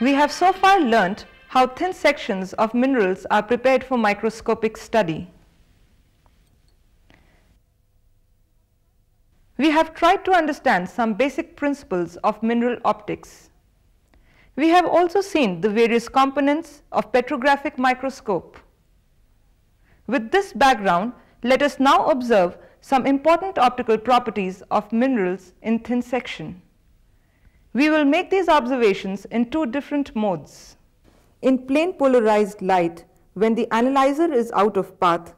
We have so far learnt how thin sections of minerals are prepared for microscopic study. We have tried to understand some basic principles of mineral optics. We have also seen the various components of petrographic microscope. With this background, let us now observe some important optical properties of minerals in thin section. We will make these observations in two different modes. In plane polarized light, when the analyzer is out of path,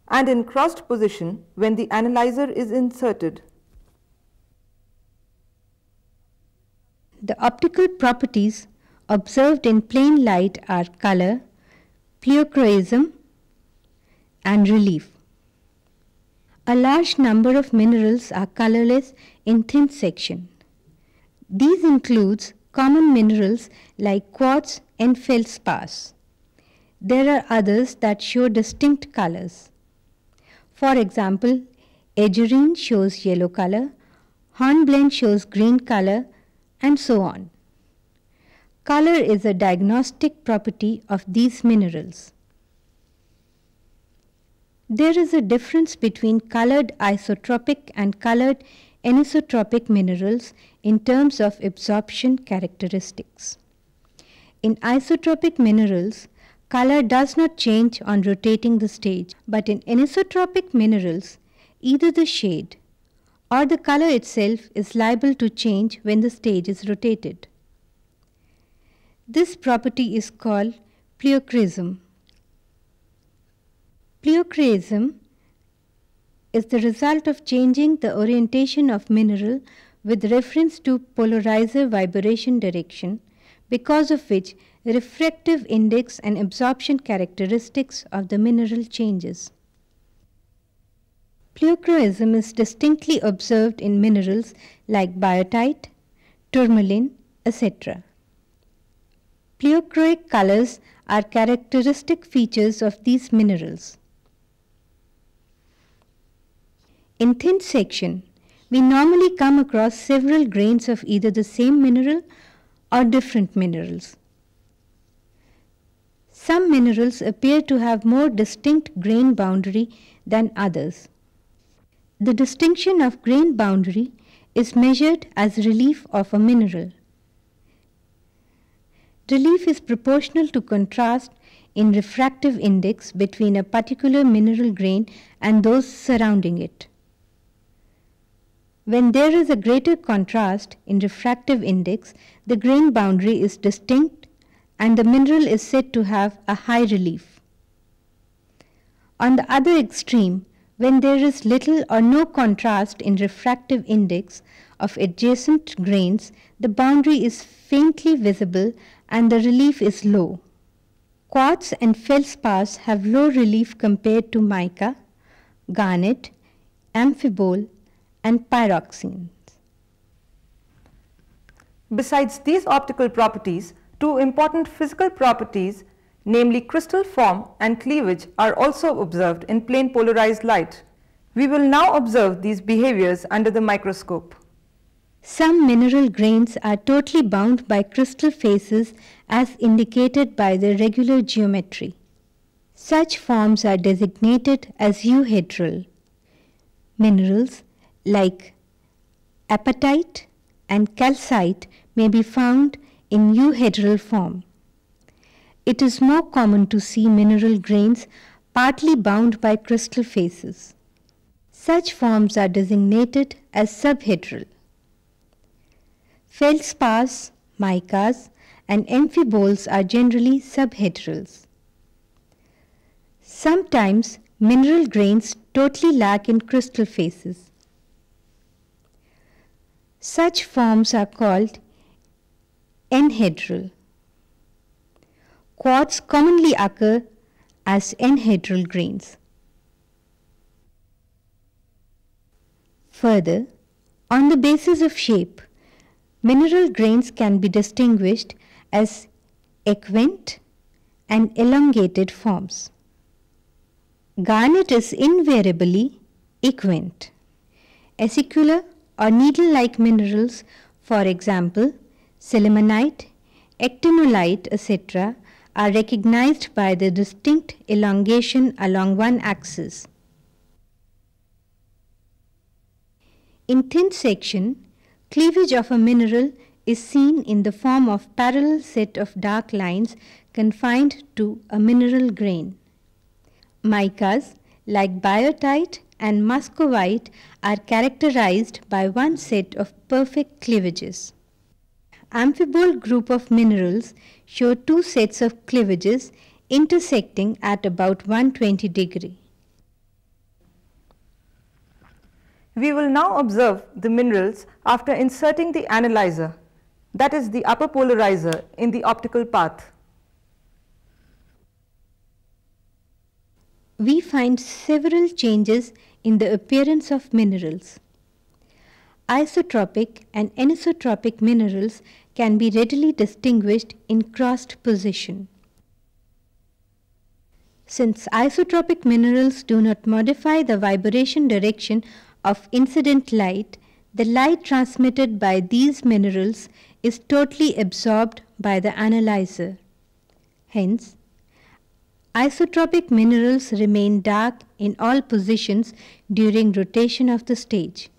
and in crossed position when the analyzer is inserted. The optical properties observed in plane light are color, pleochroism, and relief. A large number of minerals are colorless in thin section. These include common minerals like quartz and feldspars. There are others that show distinct colors. For example, edgerine shows yellow color, hornblende shows green color, and so on. Color is a diagnostic property of these minerals. There is a difference between colored isotropic and colored anisotropic minerals in terms of absorption characteristics. In isotropic minerals, color does not change on rotating the stage, but in anisotropic minerals, either the shade or the color itself is liable to change when the stage is rotated. This property is called pleochroism. Pleochroism is the result of changing the orientation of mineral with reference to polarizer vibration direction, because of which refractive index and absorption characteristics of the mineral changes. Pleochroism is distinctly observed in minerals like biotite, tourmaline, etc. Pleochroic colors are characteristic features of these minerals. In thin section, we normally come across several grains of either the same mineral or different minerals. Some minerals appear to have more distinct grain boundary than others. The distinction of grain boundary is measured as relief of a mineral. Relief is proportional to contrast in refractive index between a particular mineral grain and those surrounding it. When there is a greater contrast in refractive index, the grain boundary is distinct and the mineral is said to have a high relief. On the other extreme, when there is little or no contrast in refractive index of adjacent grains, the boundary is faintly visible and the relief is low. Quartz and feldspars have low relief compared to mica, garnet, amphibole, and pyroxenes. Besides these optical properties, two important physical properties, namely crystal form and cleavage, are also observed in plane polarized light. We will now observe these behaviors under the microscope. Some mineral grains are totally bound by crystal faces as indicated by the regular geometry. Such forms are designated as euhedral. Minerals like apatite and calcite may be found in euhedral form. It is more common to see mineral grains partly bound by crystal faces. Such forms are designated as subhedral. Feldspars, micas, and amphiboles are generally subhedrals. Sometimes mineral grains totally lack in crystal faces. Such forms are called enhedral. Quartz commonly occur as enhedral grains. Further, on the basis of shape, mineral grains can be distinguished as equant and elongated forms. Garnet is invariably equant. Acicular or needle-like minerals, for example, sillimanite, actinolite, etc., are recognized by the distinct elongation along one axis. In thin section, cleavage of a mineral is seen in the form of parallel set of dark lines confined to a mineral grain. Micas like biotite and muscovite are characterized by one set of perfect cleavages. Amphibold group of minerals show two sets of cleavages intersecting at about 120 degree. We will now observe the minerals after inserting the analyzer, that is the upper polarizer, in the optical path. We find several changes in the appearance of minerals. Isotropic and anisotropic minerals can be readily distinguished in crossed position. Since isotropic minerals do not modify the vibration direction of incident light, the light transmitted by these minerals is totally absorbed by the analyzer. Hence, isotropic minerals remain dark in all positions during rotation of the stage.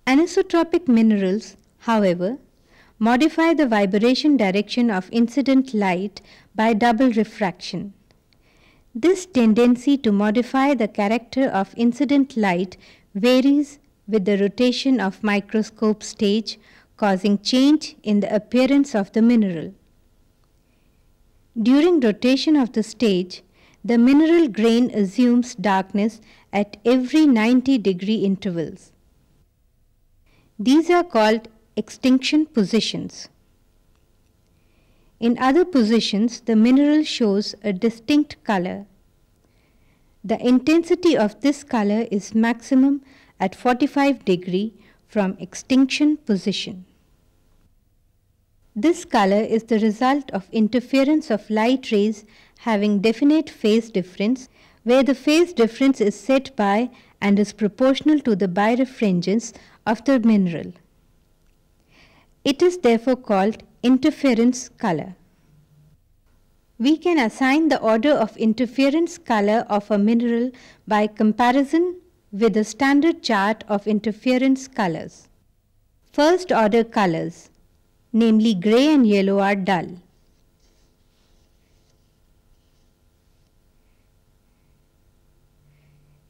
Anisotropic minerals, however, modify the vibration direction of incident light by double refraction. This tendency to modify the character of incident light varies with the rotation of microscope stage, causing change in the appearance of the mineral. During rotation of the stage, the mineral grain assumes darkness at every 90 degree intervals. These are called extinction positions. In other positions, the mineral shows a distinct color. The intensity of this color is maximum at 45 degree from extinction position. This color is the result of interference of light rays having definite phase difference, where the phase difference is set by and is proportional to the birefringence of the mineral. It is therefore called interference color. We can assign the order of interference color of a mineral by comparison with a standard chart of interference colors. First order colors, namely gray and yellow, are dull.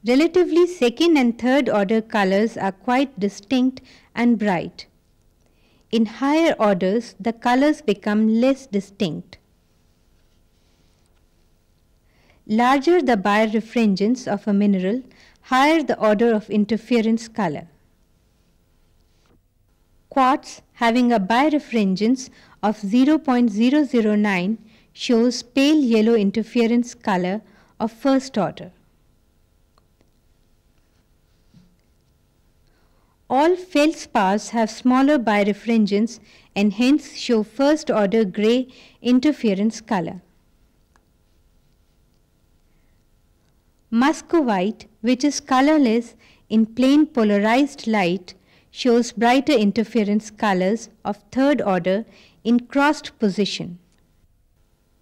Relatively second and third order colors are quite distinct and bright. In higher orders, the colors become less distinct. Larger the birefringence of a mineral, higher the order of interference color. Quartz having a birefringence of 0.009 shows pale yellow interference color of first order. All feldspars have smaller birefringence and hence show first order gray interference color. Muscovite, which is colorless in plain polarized light, shows brighter interference colors of third order in crossed position.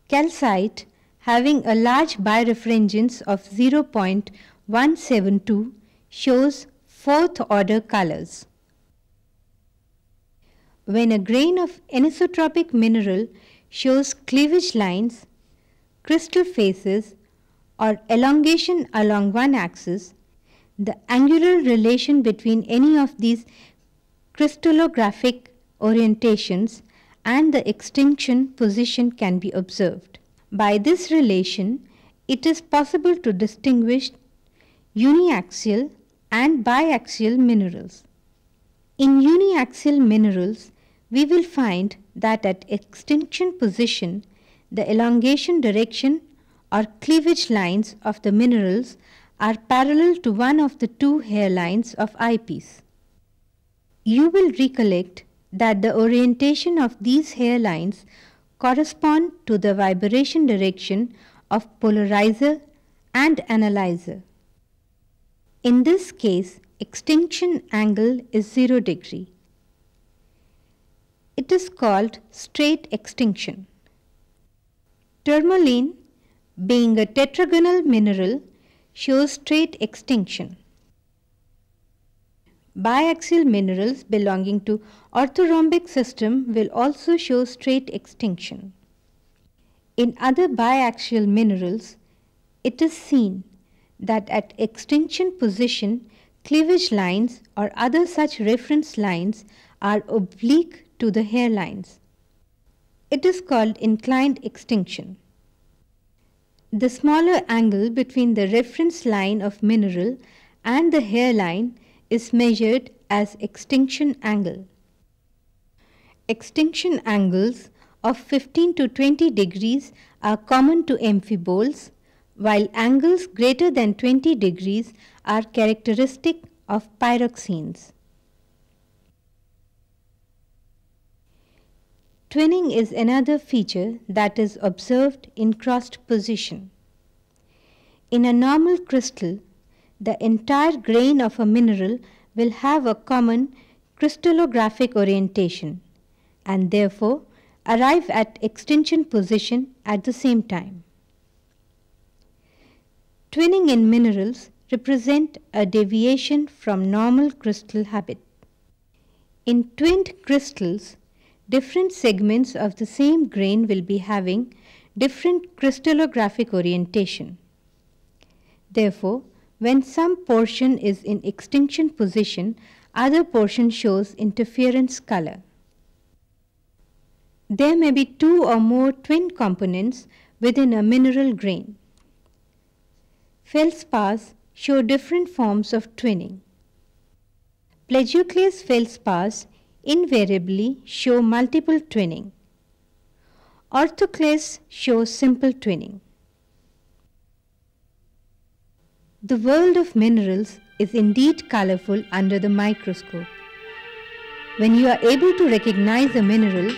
Calcite, having a large birefringence of 0.172, shows fourth order colors. When a grain of anisotropic mineral shows cleavage lines, crystal faces, or elongation along one axis, the angular relation between any of these crystallographic orientations and the extinction position can be observed. By this relation, it is possible to distinguish uniaxial and biaxial minerals. In uniaxial minerals, we will find that at extinction position, the elongation direction or cleavage lines of the minerals are parallel to one of the two hairlines of eyepiece. You will recollect that the orientation of these hairlines correspond to the vibration direction of polarizer and analyzer. In this case, extinction angle is 0 degree. It is called straight extinction. Tourmaline, being a tetragonal mineral, shows straight extinction. Biaxial minerals belonging to orthorhombic system will also show straight extinction. In other biaxial minerals, it is seen that at extinction position, cleavage lines or other such reference lines are oblique to the hairlines. It is called inclined extinction. The smaller angle between the reference line of mineral and the hairline is measured as extinction angle. Extinction angles of 15 to 20 degrees are common to amphiboles, while angles greater than 20 degrees are characteristic of pyroxenes. Twinning is another feature that is observed in crossed position. In a normal crystal, the entire grain of a mineral will have a common crystallographic orientation and therefore arrive at extinction position at the same time. Twinning in minerals represent a deviation from normal crystal habit. In twinned crystals, different segments of the same grain will be having different crystallographic orientation. Therefore, when some portion is in extinction position, other portion shows interference color. There may be two or more twin components within a mineral grain. Feldspars show different forms of twinning. Plagioclase feldspars invariably show multiple twinning. Orthoclase shows simple twinning. The world of minerals is indeed colorful under the microscope. When you are able to recognize a mineral,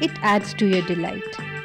it adds to your delight.